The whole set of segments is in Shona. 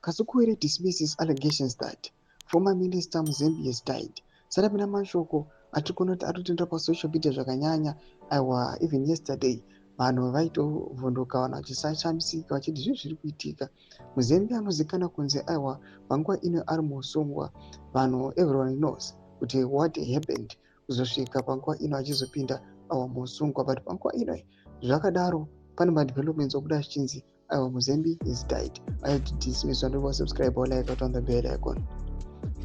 Kasukuwere dismisses allegations that former minister Muzembe has died. Sarapina mashoko atikunoti atotenda pasocial media zvakanyanya. Aiwa, even yesterday vanhu vaitovhunduka vanhu vachisashamisika vachiti zvii zviri kuitika. Muzembe anozikanwa kunzi aiwa panguva ino ari muusungwa. Vanhu everyone knows kuti what happened kuzosvika panguva ino achizopinda muusungwa, but panguva ino zvakadaro pane madevelopments okuda zvichinzi aiwa Muzembe is died. Dismiss and subscribe or like on the bell icon.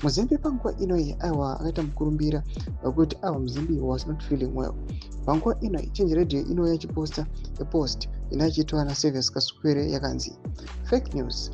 Muzembe panguva inoyi aiwa akaita mukurumbira wekuti aiwa Muzembe was not feeling well. Panguva inoyi Change Radio inouya ichiposta post inachiitwa naServius Kasukuwere yakanzi fake news.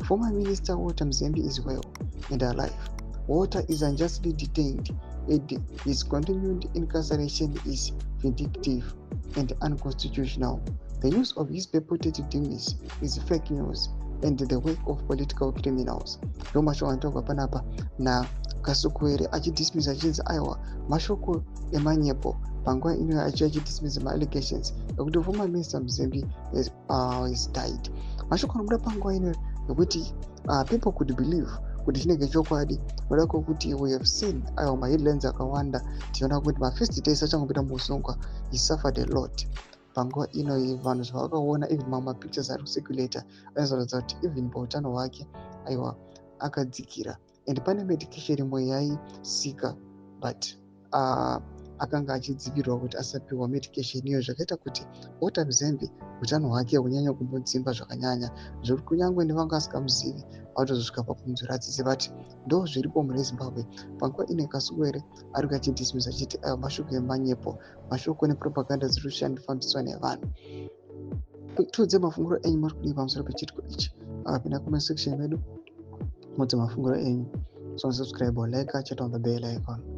Former Minister Walter Muzembe is well and alive. Walter is unjustly detained and his continued incarceration is vindictive and unconstitutional. The news of his purported demise is fake news and the work of political criminals. Ndo mashoko anotongwa panapa na Kasukuwere achidismisa achinzi aiwa mashoko emanyepo panguva ino achidismisa ma-allegations ekuti former minister Muzembe is died. Mashoko anobuda panguva ino ekuti people could believe kuti chinenge chokwadi kuda kwokuti we have seen aiwa ma-headlines akawanda tichiona kuti ma-first days achangopinda muusungwa he suffered a lot. Panguva inoyi vanhu zvavakaona even mapictures ari kucirculata anozoratidza kuti even pautano hwake aiwa akadzikira, and pane medication imwe yaisika but akanga achidzivirirwa kuti asapiwa medication iyo, zvakaita kuti Walter Muzembe utano hwake hunyanya kumbodzimba zvakanyanya zvekuti kunyange nevanga asikamuzivi autozosvika pakunzwiratidze but ndo zviripo mune Zimbabwe. Panguva ine Kasukuwere ari kachidismisa achiti aiwa mashoko emanyepo, mashoko nepropaganda dziri kushandiswa nevanhu. Tiudze mafunguro enyu muri kudii pamusoro pechitiko ichi. Pinda comment section medu mudze mafunguro enyu. So subscribe or like, chat on the bell icon.